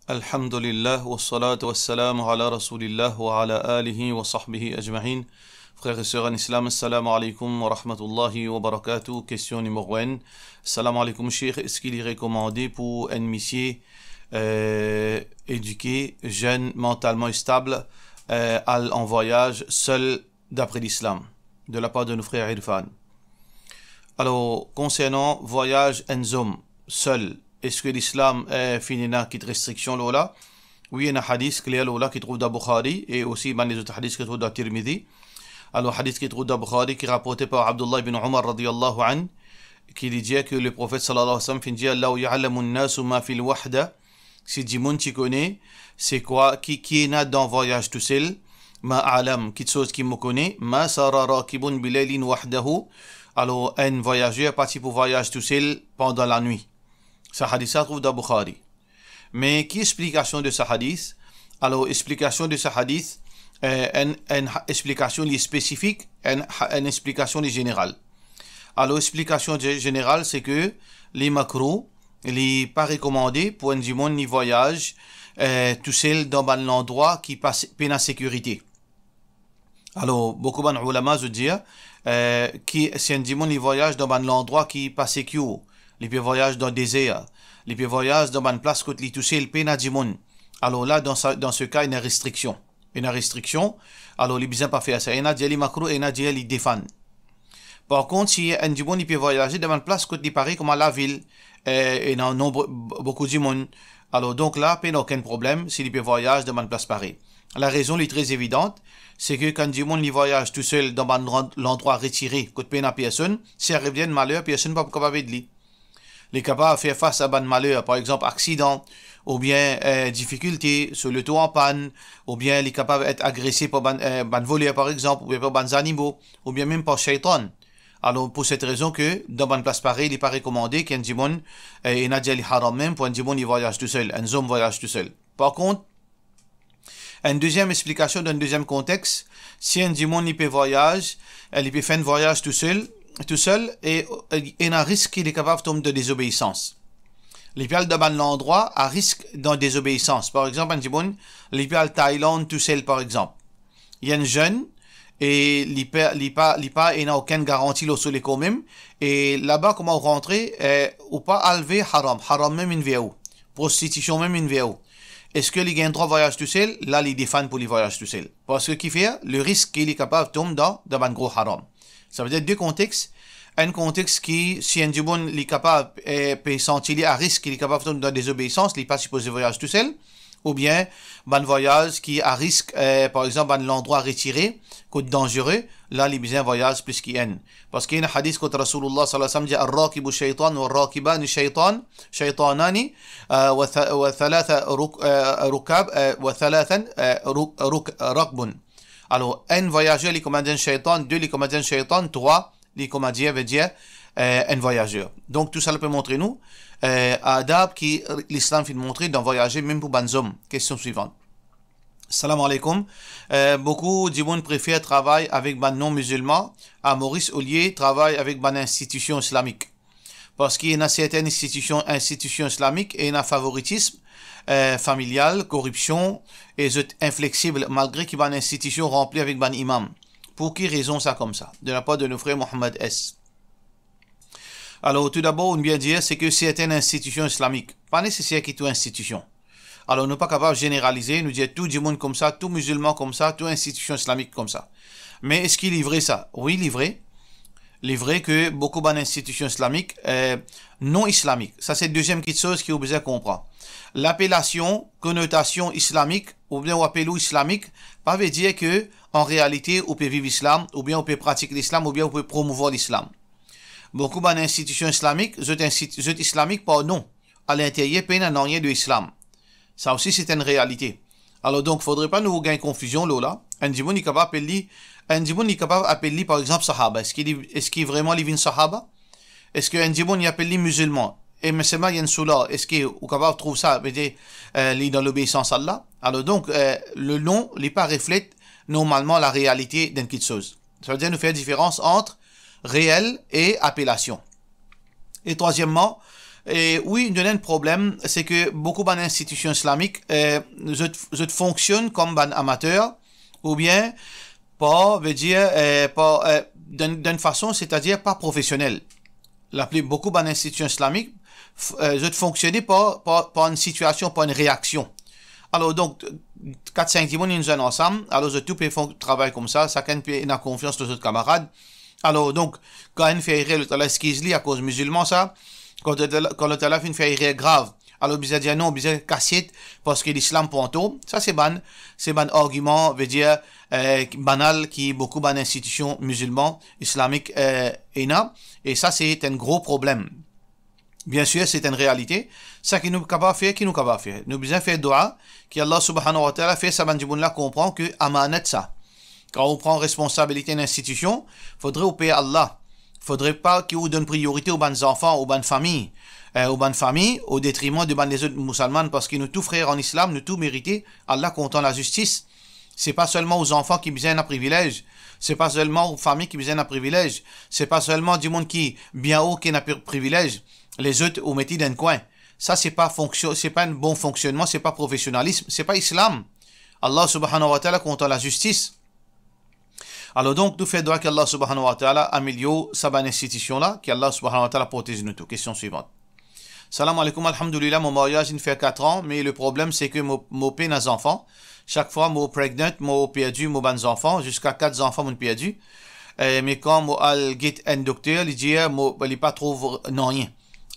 Alhamdulillah, wa salatu wa salam ala rasulillah wa ala alihi wa sahbihi ajma'in. Frères et sœurs en islam, assalamu alaikum wa rahmatullahi wa barakatuh. Question numéro 1. Assalamu alaikum, cheikh. Est-ce qu'il est recommandé pour un monsieur éduqué, jeune, mentalement stable, aller en voyage seul d'après l'islam, de la part de nos frères Irfan? Alors, concernant voyage en zone, seul, est-ce que l'islam finit qui restriction là? Oui, il y a un hadith clair là qui trouve dans Bukhari et aussi dans les autres hadiths qui trouvent dans Tirmidhi. Alors, hadith qui trouve dans Bukhari qui est rapporté par Abdullah ibn Umar radiyallahu anhu, qui dit que le prophète sallallahu alayhi wa sallam finit là où ya'lamu an-nasu ma fil wahda. Si du monde tu connais, c'est quoi qui est là dans voyage tout seul? Ma alam, quelque chose qui me connaît. Ma sara rakibun bilaylin wahdahu. Alors, un voyageur est parti pour voyage tout seul pendant la nuit. Ce hadith se trouve dans Bukhari. Mais qui explication de ce hadith? Alors, explication de ce hadith, une explication spécifique, une explication générale. Alors, explication générale, c'est que les macros, les pas recommandés pour un du monde ni voyage tout seul dans un endroit qui passe peine à sécurité. Alors, beaucoup de ulama se disent que si un du monde ni voyage dans un endroit qui passe sécure, les peut voyage dans le désert, les peut voyage dans une place côté tout seul peine à du monde. Alors là, dans ce cas, il y a une restriction. Une restriction. Alors, les besoin pas faire ça. Il y a des macros et il y a des défendent. Par contre, si un du monde il peut voyager dans une place côté Paris comme à la ville, et dans nombre beaucoup de monde, alors donc là, il n'y a aucun problème s'il peut voyager dans une place Paris. La raison est très évidente, c'est que quand du monde il voyage tout seul dans l'endroit retiré, côté peine à personne, si arrive bien malheur, personne n'est pas capable de lui. Il est capable de faire face à un malheur, par exemple accident, ou bien difficulté sur le toit en panne, ou bien il est capable d'être agressé par un voleur par exemple, ou bien par des animaux, ou bien même par shaitan. Alors, pour cette raison que, dans une place pareille, il n'est pas recommandé qu'un dimon, il n'a dit haram même pour un dimon, il voyage tout seul, un homme voyage tout seul. Par contre, une deuxième explication dans un deuxième contexte, si un dimon, il peut voyager, il peut faire un voyage tout seul, et il a un risque qu'il est capable de tomber de désobéissance. Il peut aller dans un endroit à risque de désobéissance. Par exemple, un dimon, il peut aller en Thaïlande tout seul, par exemple. Il y a un jeune, et il n'a aucune garantie sur les quand même. Et là-bas, comment rentrer, ou pas enlever haram même une VO. Prostitution même une VO. Est-ce que les gains droit voyage tout seul? Là, les défendent pour les voyages tout seul. Parce que qui fait, le risque qu'il est capable de tomber dans un gros haram. Ça veut dire deux contextes. Un contexte qui, si un du bon, il est capable, peut sentir à risque, il est capable de tomber dans des obéissances, il n'est pas supposé voyager tout seul. Ou bien, un voyage qui à risque, par exemple, dans l'endroit retiré, côté dangereux, là, les besoins voyage plus qu'il y a. Parce qu'il y a un hadith contre Rasulullah sallallahu alayhi wa sallam dit Ar-rakibu shaytan wa ar-rakibani shaytanani wa thalatha rukab wa thalathan rakbun. Alors, un voyageur, les commandants shaytan, deux, les commandants shaytan, trois, les commandants veut dire un voyageur. Donc, tout ça peut montrer nous adab qui l'islam fait montrer d'en voyager même pour les hommes. Question suivante. Salam alaikum. Beaucoup de monde préfèrent travailler avec les non-musulmans à Maurice au lieu de travailler avec les institutions islamiques. Parce qu'il y a certaines institutions islamiques et il y a un favoritisme familial, corruption et inflexible malgré qu'il y a une institution remplie avec les imams. Pour qui raison ça comme ça? De la part de nos frères Mohamed S. Alors, tout d'abord, on vient dire, c'est que certaines institutions islamiques, pas nécessaire qu'il y ait toute institution. Alors, nous ne sommes pas capables de généraliser, nous dire tout du monde comme ça, tout musulman comme ça, toute institution islamique comme ça. Mais est-ce qu'il est vrai ça? Oui, il est vrai. Il est vrai que beaucoup d'institutions islamiques, non islamiques. Ça, c'est la deuxième petite chose qu'il faut besoin de comprendre. L'appellation, connotation islamique, ou bien appelou islamique, pas veut dire que, en réalité, on peut vivre l'islam, ou bien on peut pratiquer l'islam, ou bien on peut promouvoir l'islam. Beaucoup d'institutions islamiques, les islamiques par non. À l'intérieur, peine à rien de l'islam. Ça aussi, c'est une réalité. Alors donc, il ne faudrait pas nous gagner confusion là. Un dimon est capable d'appeler, par exemple, Sahaba. Est-ce qu'il est vraiment les Sahaba? Est-ce qu'un dimon y appelle les musulmans? Et mais c'est mal, il y a une soula. Est-ce qu'il est capable de trouver ça, dans l'obéissance à Allah? Alors donc, le nom, n'est pas reflète normalement la réalité d'une petite chose. Ça veut dire nous faire différence entre réel et appellation. Et troisièmement, Et oui, il y a un problème, c'est que beaucoup d'institutions islamiques fonctionnent comme des amateurs, ou bien pas, veut dire, pas d'une façon, c'est-à-dire pas professionnelle. Beaucoup d'institutions islamiques fonctionnent pas une situation, pas une réaction. Alors donc, 4-5 personnes ils sont ensemble, alors tout peut faire travail comme ça, chacun peut avoir confiance dans ses camarades. Alors donc, quand on fait le skizli à cause musulman, ça, quand le talaf fait erreur grave, alors il dit non, il cassette parce que l'islam ponto, ça c'est ban argument, veut dire banal qui beaucoup d'institutions musulmanes islamiques et ça c'est un gros problème. Bien sûr, c'est une réalité. Ça qui nous capable faire, qui nous capable faire. Nous besoin faire dua, que Allah subhanahu wa ta'ala fait ça, là comprend que amanat ça. Quand on prend responsabilité d'une institution, faudrait payer Allah. Faudrait pas qu'on donne priorité aux bonnes enfants, aux bonnes familles, au détriment de les autres musulmans, parce que nous tous frères en islam, nous tous mérités, Allah comptant la justice. C'est pas seulement aux enfants qui besoin d'un privilège. C'est pas seulement aux familles qui besoin d'un privilège. C'est pas seulement du monde qui bien haut qui n'a pas de privilège. Les autres au métier d'un coin. Ça c'est pas un bon fonctionnement, c'est pas professionnalisme, c'est pas islam. Allah subhanahu wa ta'ala comptant la justice. Alors donc, nous faisons qu'Allah subhanahu wa ta'ala améliore cette institution-là, qu'Allah subhanahu wa ta'ala protège nous tous. Question suivante. Salam alaikum, alhamdulillah, mon mariage, il fait 4 ans, mais le problème, c'est que mon peine des enfants. Chaque fois, mon pregnant, mon perdu, mon bons enfants, jusqu'à 4 enfants, mon perdu. Mais quand mon al get un docteur, il dit, il pas trouve rien.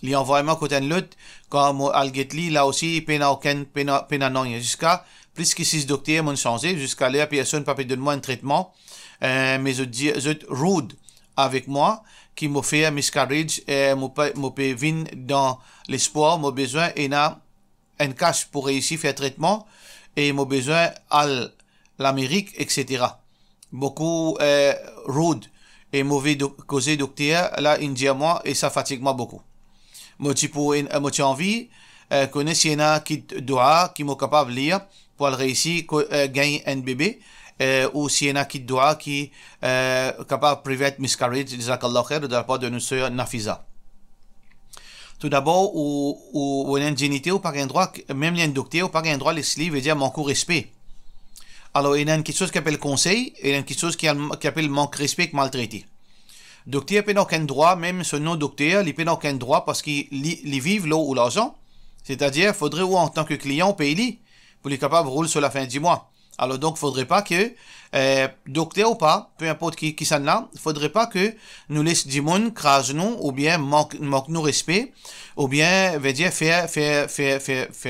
Il envoie moi côté de l'autre, quand mon al get li, là aussi, peine rien. Jusqu'à plus que 6 docteurs m'ont changé, jusqu'à là, personne n'a pas donné moi un traitement. Mais je rude avec moi qui m'a fait un miscarriage et m'a venir dans l'espoir, m'a besoin un cash pour réussir à faire traitement et m'a besoin à l'Amérique, etc. Beaucoup rude et mauvais causé docteur là il dit à moi et ça fatigue moi beaucoup. Moi j'ai envie connaître s'il y en a qui doit qui m'ont capable de lire pour réussir gagner un bébé. Ou s'il y en a qui doit qui capable de prevent miscarriage, jazakallah khair, de la part de notre sœur Nafiza. Tout d'abord, ou une génité ou pas un droit, même les docteurs ou pas un droit, les livres veut dire manque de respect. Alors il y a quelque chose qui appelle conseil et il y a quelque chose qui appelle manque de respect, maltraité. Docteur n'a aucun droit, même ce non docteur, il n'a aucun droit parce qu'il vivent l'eau ou l'argent. C'est-à-dire, il faudrait ou en tant que client payer pour les capables de rouler sur la fin du mois. Alors donc, faudrait pas que, docteur ou pas, peu importe qui s'en là, faudrait pas que nous laisse du monde crase nous, ou bien manque nous respect, ou bien, veut dire, faire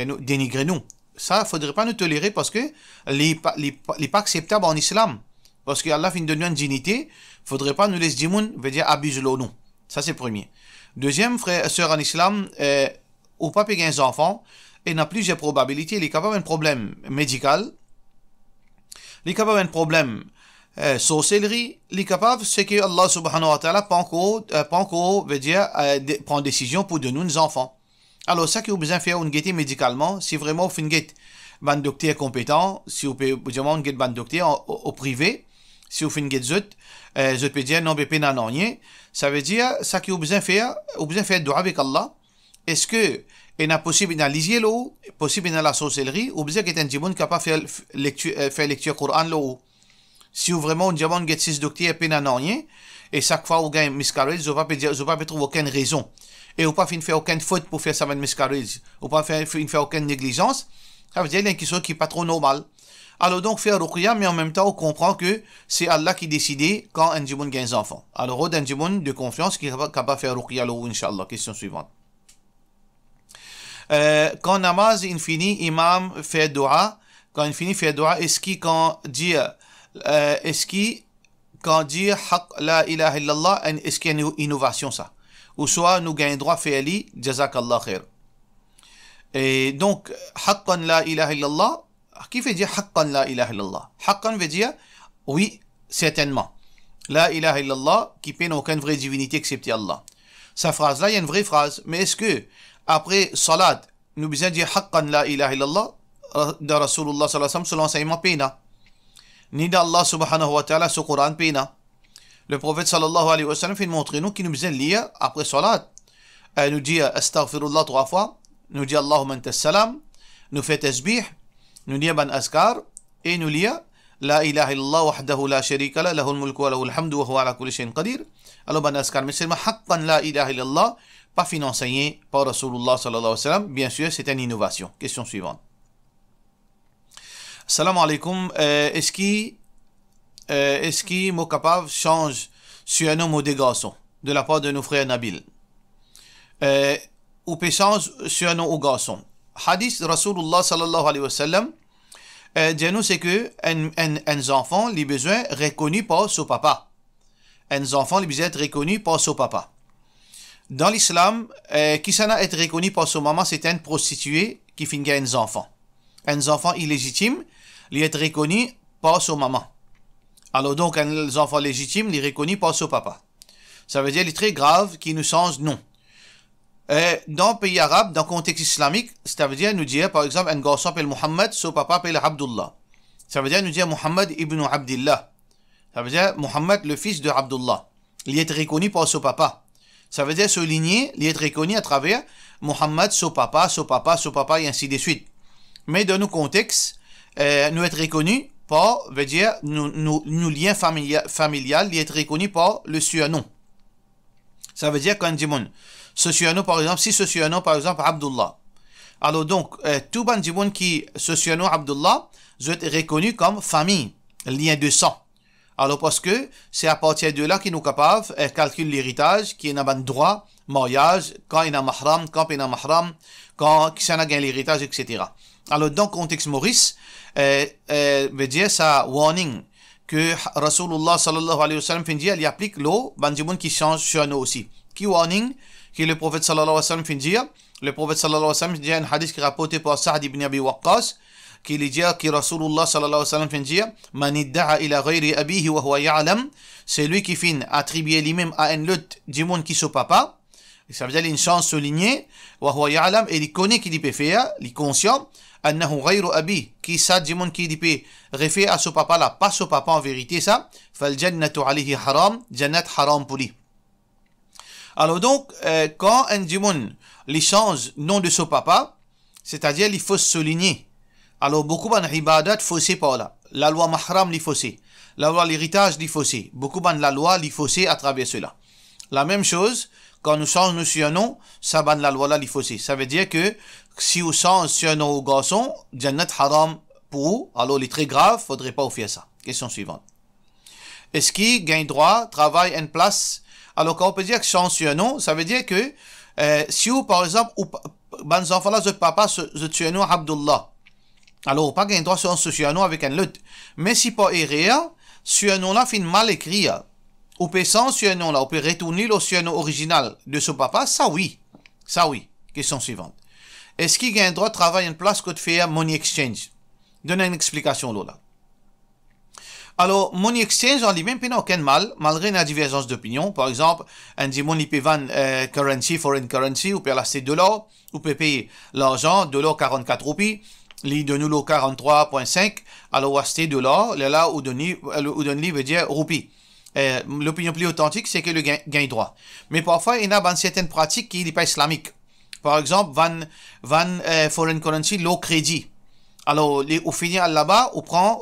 nous, dénigrer nous. Ça, faudrait pas nous tolérer parce que, les pas acceptable en islam. Parce que Allah fin de nous une dignité, faudrait pas nous laisser du monde, veut dire, abuse l'eau nous. Ça, c'est premier. Deuxième, frère, sœur en islam, ou pas payer un enfant, et n'a plusieurs probabilités, il est capable d'un problème médical, il est capable d'un problème sorcellerie, il est capable, c'est que Allah subhanahu wa ta'ala pas encore, veut dire, prend décision pour de nous, nos enfants. Alors, ça que vous besoin faire une guette médicalement, si vraiment vous faites un docteur compétent, si vous pouvez demander une guette un docteur au privé, si vous faites une guette je peux dire non, mais non, rien. Ça veut dire, ça que vous besoin faire dua avec Allah. Est-ce que il est possible de lire l'eau, possible de la sorcellerie, ou bien qu'il y a un diamant capable de faire lecture Coran l'eau. Si vous vraiment un diamant qui 6 docteurs et n'a rien, et chaque fois vous gagnez miscarriage, vous ne pas trouver aucune raison. Et vous ne pas faire aucune faute pour faire ça avec miscarriage. Vous ne pas faire aucune négligence. Ça veut dire qu'il y a quelque chose qui n'est pas trop normal. Alors donc faire ruqya, mais en même temps on comprend que c'est Allah qui décide quand un diamant gagne un enfant. Alors un diamant de confiance qui est capable de faire ruqya l'eau, Inch'Allah. Question suivante. Quand namaz il finit, imam fait dua. Quand il finit fait dua, est-ce qu'il quand dire haq la ilaha illallah, est-ce qu'il y a une innovation ça? Ou soit nous gagnons droit faire li, jazakallah khair. Et donc haqqan la ilaha illallah, qui veut dire haqqan la ilaha illallah? Haqqan veut dire oui, certainement. La ilaha illallah, qui peut aucune vraie divinité excepté Allah. Sa phrase là, il y a une vraie phrase, mais est-ce que après salat, nous besoin dire haqqan la ilaha illallah de Rasulullah sallallahu alayhi wa sallam selon l'enseignement pena. Ni d'Allah subhanahu wa ta'ala sur Coran pena. Le prophète sallallahu alayhi wa sallam fait montrer nous qu'il nous besoin lire après salat. nous dit astaghfirullah 3 fois, nous dit Allahumma anta salam, nous fait tasbih, nous dit ban askar, et nous lit La ilaha illallah wahdahu la sharika la, lahul mulku wa lahul hamdu wa huwa ala kulli shay'in qadir. Alors ban askar, mais seulement haqqan la ilaha illallah, pas financé par Rasulullah sallallahu alayhi wa sallam. Bien sûr, c'est une innovation. Question suivante. Salam alaikum. Est-ce que mot capable change sur un homme ou des garçons de la part de nos frères Nabil? Ou peut changer sur un homme ou garçon? Hadith Rasulullah sallallahu alayhi wa sallam dit-nous c'est que un enfant les besoins reconnus par son papa. Un enfant les besoins être reconnus par son papa. Dans l'islam, qui s'en a être reconnu par son maman, c'est une prostituée qui finit un enfant. Un enfant illégitime, il est reconnu par son maman. Alors donc, un enfant légitime, il est reconnu par son papa. Ça veut dire qu'il est très grave qu'il nous change nom. Dans le pays arabe, dans le contexte islamique, ça veut dire nous dire, par exemple, un garçon s'appelle Muhammad, son papa s'appelle Abdullah. Ça veut dire nous dire Muhammad ibn Abdillah. Ça veut dire Muhammad, le fils de Abdullah. Il est reconnu par son papa. Ça veut dire souligner, il est reconnu à travers Muhammad, son papa, et ainsi de suite. Mais dans nos contextes, nous être reconnu par, veut dire, nous lien familial, il est reconnu par le surnom. Ça veut dire quand dit ce surnom, par exemple, si ce surnom, par exemple, Abdullah. Alors donc, tout ban dit qui ce surnom Abdullah, doit être reconnu comme famille, lien de sang. Alors parce que c'est à partir de là qu'il nous capable calculer l'héritage, qui est un droit, mariage, quand il y a mahram, quand il y a mahram, quand il y a gagné l'héritage, etc. Alors dans le contexte Maurice, veut dire ça warning que Rasulullah sallallahu alayhi wa sallam fait dire, il applique l'eau, bandimoun qui change sur nous aussi. Qui warning, que le prophète sallallahu alayhi wa sallam fait dire, le prophète sallallahu alayhi wa sallam dit un hadith qui est rapporté par Sa'd ibn Abi Waqqas, qui dit que Rasulullah sallallahu alayhi wa sallam fait dire man idda'a ila ghayri abihi wa huwa ya'lam, c'est lui qui finit attribuer lui-même à un autre du monde qui son papa. Ça veut dire une chance soulignée wa huwa ya'lam, et il connaît qu'il peut faire, il est conscient annahu ghayru abi, qui ça du monde qui peut référer à son papa là, pas son papa en vérité ça, fal jannatu alayhi haram, jannat haram pour lui. Alors donc quand un du monde il change nom de son papa, c'est-à-dire il faut souligner. Alors, beaucoup de ibadat faussé par là. La loi mahram li faussé. La loi l'héritage li faussé. Beaucoup de la loi li faussé à travers cela. La même chose, quand nous changeons sur un nom, ça ban la loi là li faussé. Ça veut dire que si on change sur un nom au garçon, jannat haram pour vous, alors il est très grave, faudrait pas faire ça. Question suivante. Est-ce qu'il gagne droit, travail, une place? Alors, quand on peut dire que change sur un nom, ça veut dire que si vous, par exemple, ban enfants là, votre papa, je tue un nom Abdullah. Alors, pas gain droit sur ce surnom avec un lot. Mais si pas erreur, surnom là fin mal écrit. Ou peut sans surnom là, on peut retourner le surnom original de son papa, ça oui. Ça oui. Question suivante. Est-ce qu'il gagne droit de travailler une place que de faire money exchange? Donnez une explication là. Alors, money exchange en lui-même n'a aucun mal, malgré la divergence d'opinion. Par exemple, un dit money peut vendre currency, foreign currency, ou peut acheter $, ou peut payer l'argent, $44 roupies. Li de nous le 43.5, alors acheter $, là où donner veut dire roupies. L'opinion plus authentique, c'est que le gain droit. Mais parfois, il y a certaines pratiques qui ne sont pas islamiques. Par exemple, van foreign currency, low crédit. Alors, au final là-bas, on prend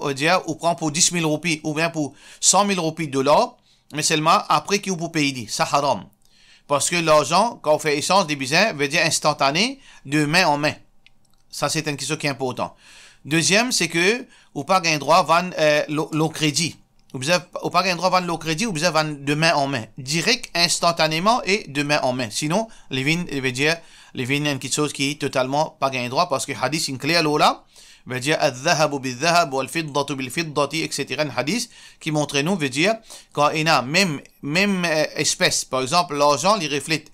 pour 10 000 roupies, ou bien pour 100 000 roupies $, mais seulement après qu'il vous paye. Ça haram. Parce que l'argent, quand on fait échange des biens, veut dire instantané, de main en main. Ça, c'est une question qui est importante. Deuxième, c'est que, ou pas gain droit, van le crédit. Ou pas gain droit, van le crédit, ou bien van de main en main. Direct, instantanément et de main en main. Sinon, les vins, veut dire, les vins, quelque chose qui est totalement pas gain droit, parce que hadith, une clé à l'eau là, veut dire, al-dhahabu bil-dhahab, ou al-fiddatu bil-fiddati, etc. Un hadith qui montre nous, veut dire, quand il y a même espèce, par exemple, l'argent, il reflète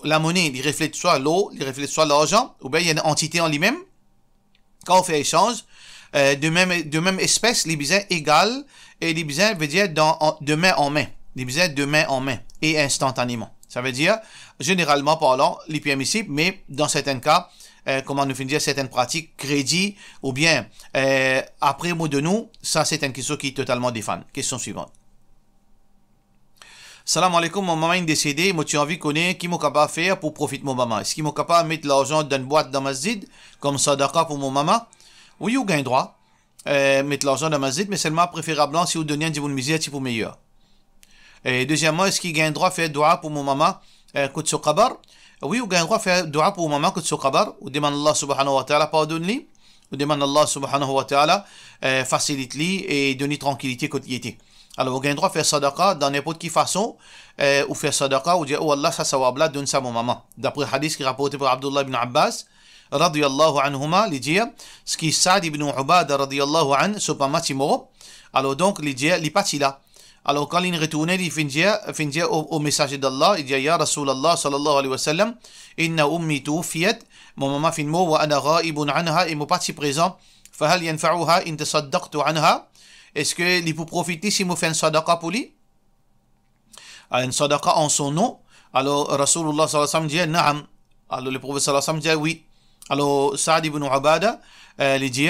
la monnaie, il reflète soit l'eau, il reflète soit l'argent, ou bien il y a une entité en lui-même. Quand on fait échange, de même espèce, les biens égales, et les biens veut dire de main en main. Les biens de main en main, et instantanément. Ça veut dire, généralement parlant, les permissibles, mais dans certains cas, comment nous finir certaines pratiques, crédit, ou bien, après mot de nous, ça c'est une question qui est totalement défendue. Question suivante. Salam alaikum, mon maman est décédée, moi tu as envie qu'on ait, qui m'a capable de faire pour profiter de mon maman? Est-ce qu'il m'a capable de mettre l'argent dans une boîte dans masjid, comme sadaqa pour mon maman? Oui, vous avez droit, mettre l'argent dans masjid, mais seulement préférablement si vous donnez un petit peu de misère, un petit peu meilleur. Et deuxièmement, est-ce qu'il a droit de faire dua pour mon maman, côté sur kabar? Oui, vous avez droit de faire dua pour mon maman, côté sur kabar, ou demande Allah subhanahu wa ta'ala pardonne-lui, ou demande Allah subhanahu wa ta'ala facilite-lui et donne tranquillité côté il était. Alors, vous avez droit de faire sadaqa dans n'importe quelle façon, ou faire sadaqa, ou dire, oh Allah, ça sawab là, donne ça à mon maman. D'après le hadith qui est rapporté par Abdullah ibn Abbas, radiyallahu anhuma, il dit, ce qui est Sa'd ibn Ubada, radiyallahu anhu, ce pas matimo. Alors, donc, il dit, il est parti là. Alors, quand il retourne, il finit au messager d'Allah, il dit, Ya Rasulallah, sallallahu alayhi wa sallam, inna ummi tuwfiyat, mon maman fin mot, wa ana ghaibun anha, et mon parti présent, fahal yanfa'uha in tasaddaqtu anha. Est-ce que il peut profiter si vous faites une sadaqa pour lui? Une sadaqa en son nom. Alors, Rasulullah sallallahu alayhi wa sallam dit, Naam. Alors, le prophète sallallahu alayhi wa sallam dit, oui. Alors, Sa'd ibn Ubada, il dit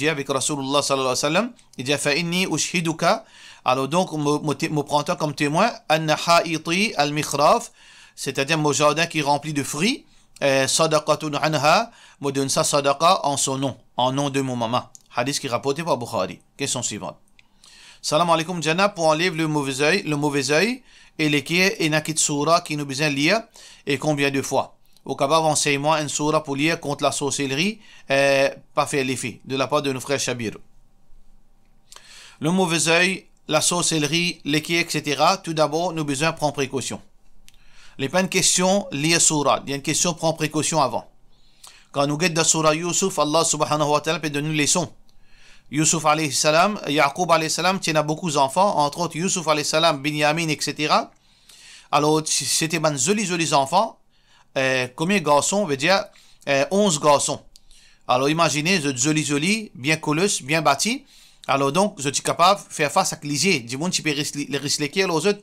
avec Rasulullah sallallahu alayhi wa sallam, il dit, fa inni ushiduka. Alors, donc, me prends-toi comme témoin, anna ha'iti al-mikhraf, c'est-à-dire mon jardin qui est rempli de fruits, sadaqatun anha, me donne ça sadaqa en son nom, en nom de mon maman. Hadith qui est rapporté par Bukhari. Question suivante. Salam alaikum Jana, pour enlever le mauvais œil et l'équerre et nakit surah qui nous besoin de lire et combien de fois. Au cas où enseigne-moi une surah pour lire contre la sorcellerie, pas faire l'effet, de la part de nos frères Shabir. Le mauvais œil, la sorcellerie, l'équerre, etc. Tout d'abord, nous besoin de prendre précaution. Les pas une question lire surah, il y a une question prendre précaution avant. Quand nous guettons dans surah Yusuf, Allah subhanahu wa ta'ala peut donner une leçon. Yusuf alayhi salam, Yaqub alayhi salam, il y a beaucoup d'enfants, entre autres Yusuf alayhi salam, Binyamin, etc. Alors, c'était des jolis enfants. Combien de garçons? Veut dire 11 garçons. Alors, imaginez, vous êtes jolis, bien colosses, bien bâtis. Alors, donc, vous êtes capable de faire face à l'isée. Du monde qui peut risquer aux autres.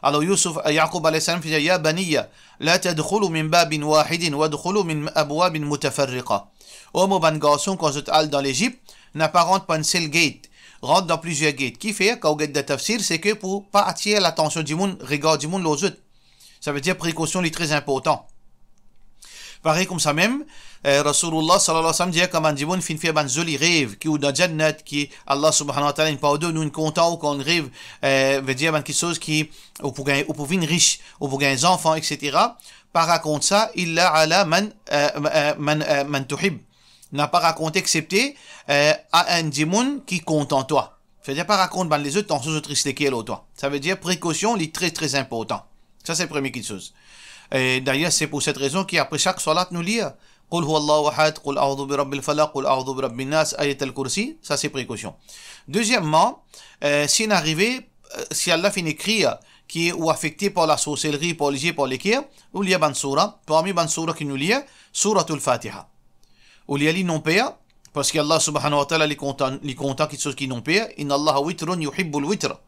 Alors, Yaqub alayhi salam dit, Ya baniya, la tadkhulu min babin wahidin wa dkhulu min abwabin mutafarriqa. Oh, mon ban garçon, quand vous êtes allé dans l'Égypte, n'apparente pas une seule gate, rentre dans plusieurs gates. Qui fait, quand vous êtes de tafsir, c'est que pour pas attirer l'attention du monde, regard du monde aux autres. Ça veut dire précaution, est très important. Pareil comme ça même, Rasulullah sallallahu alayhi wa sallam dit comme un monde fin fait un joli rêve qui ou dans Jannat qui Allah subhanahu wa ta'ala pardonne nous content ou qu'on rêve veut dire quelque chose qui ou pour venir riche ou pour gagner des enfants etc. Par raconte ça illa ala man tuhib, n'a pas raconté excepté à un démon qui compte en toi. C'est-à-dire pas raconte les autres dans autres risques qui est toi. Ça veut dire précaution est très très important. Ça c'est la première chose. Et d'ailleurs, c'est pour cette raison qu'après chaque salat, nous lire Qul huwallahu ahad, Qul a'udhu bi rabbil falaq, Qul a'udhu bi rabbin nas, ayat al-kursi. Ça, c'est précaution. Deuxièmement, si on arrive, si Allah fait écrire qui est ou affecté par la sorcellerie, par les par l'équerre, ou il y a ban surah, parmi ban surah qui nous lit, suratul Fatiha. Ou il y a les non-pères, parce qu'Allah subhanahu wa ta'ala les content quelque chose qui non-père, inna Allah witrun yuhibbul witr.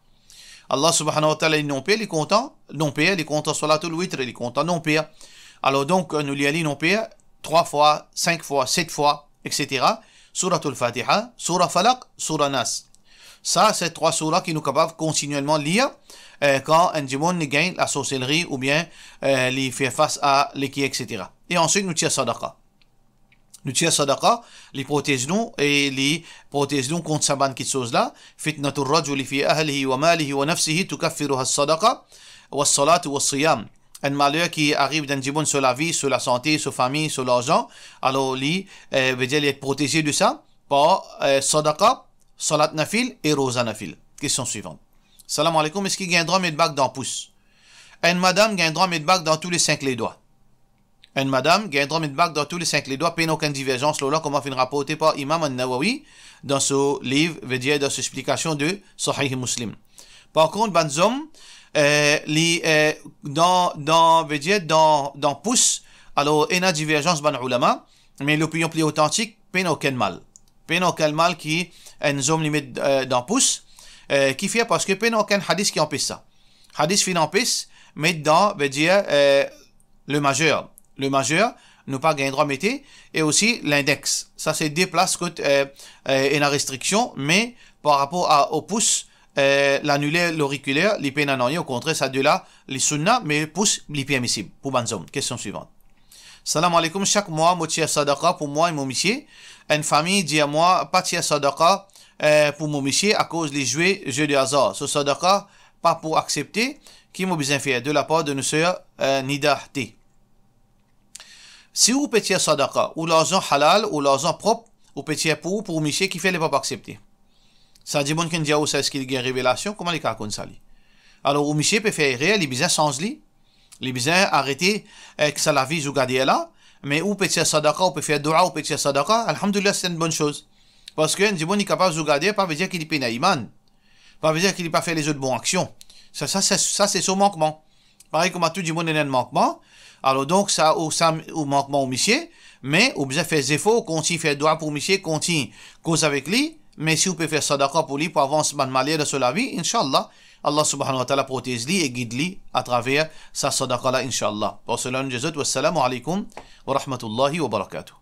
Allah subhanahu wa ta'ala est non-père, il est content, non-père, il est content salatul witr, il est content non-père. Alors donc, nous lui allons non-père 3 fois, 5 fois, 7 fois, etc. Suratul Fatiha, Surah Falaq, Surah Nas. Ça, c'est 3 surahs qui nous capables continuellement lire quand un démon gagne la sorcellerie ou bien les fait face à l'équerre, etc. Et ensuite, nous tirons sadaqa. Nous tirons sadaqa, les protège-nous et les protège-nous contre sa bonne chose-là. Fitnatul rajuli fi ahlihi wa malihi wa nafsihi tukaffiruha as-sadaqa wa as-salatu wa as-siyam. Un malheur qui arrive d'un démon sur la vie, sur la santé, sur la famille, sur l'argent. Alors, lui, veut dire être protégé de ça par sadaqa, salat nafil et rosa nafil. Question suivante. Salam alaikum, est-ce qu'il y a un droit de mettre bac dans le pouce? Une madame a un droit de mettre bac dans tous les 5 les doigts. Une madame a un droit de mettre bac dans tous les 5 les doigts, pas aucune divergence, là, comme a fait rapporter par Imam al-Nawawi dans ce livre, veut dire dans cette explication de Sahih Muslim. Par contre, ben hommes, dans pouce, alors il y a une divergence ben ulama, mais l'opinion plus authentique, pas aucun mal. Pas aucun mal qui un homme les met dans pouce, qui fait parce que pas aucun hadith qui empêche ça. Hadith qui empêche, mais dans veut dire le majeur. Le majeur, nous pas gagné droit mettre, et aussi l'index. Ça, c'est 2 places que une restriction, mais par rapport au pouce, l'annulaire, l'auriculaire, les pénanoyer, au contraire, ça de là, les sunna, mais pousse les permissibles. Pour Banzom. Question suivante. Salam alaikum, chaque mois, moi, tiens sadaqa pour moi et mon monsieur. Une famille dit à moi, pas tiens sadaqa pour mon monsieur à cause des jeux de hasard. Ce sadaqa, pas pour accepter, qui m'a besoin faire de la part de nos sœurs Nida T. Si vous pétiez sadaqa, ou l'argent halal, ou l'argent propre, ou pétiez pour monsieur qui fait les pas accepter. Ça dit bon qu'on dit où c'est ce qu'il y a une révélation, comment les cas comme ça. Alors, ou monsieur peut faire réel, il besoin sans lui. Les besoin arrêter que ça la vie ou garder là, mais ou petit sadaqa, ou peut faire dua, ou petit sadaqa, alhamdoulilah, c'est une bonne chose. Parce que, dit bon, il est capable de garder, pas veut dire qu'il est péna iman. Pas veut dire qu'il n'a pas fait les autres bonnes actions. Ça, c'est son manquement. Pareil comme à tout du monde, il y a un manquement. Alors, donc, ça, au manquement au monsieur, mais, ou besoin faire des efforts, continue faire dua pour monsieur, continue cause avec lui, mais si vous pouvez faire sadaqa pour lui, pour avancer dans malheur de la vie, Inch'Allah, Allah subhanahu wa ta'ala protège lui et guide lui à travers sa sadaqa là, Inch'Allah. Pour cela, nous disons, wassalamu alaikum wa rahmatullahi wa barakatuh.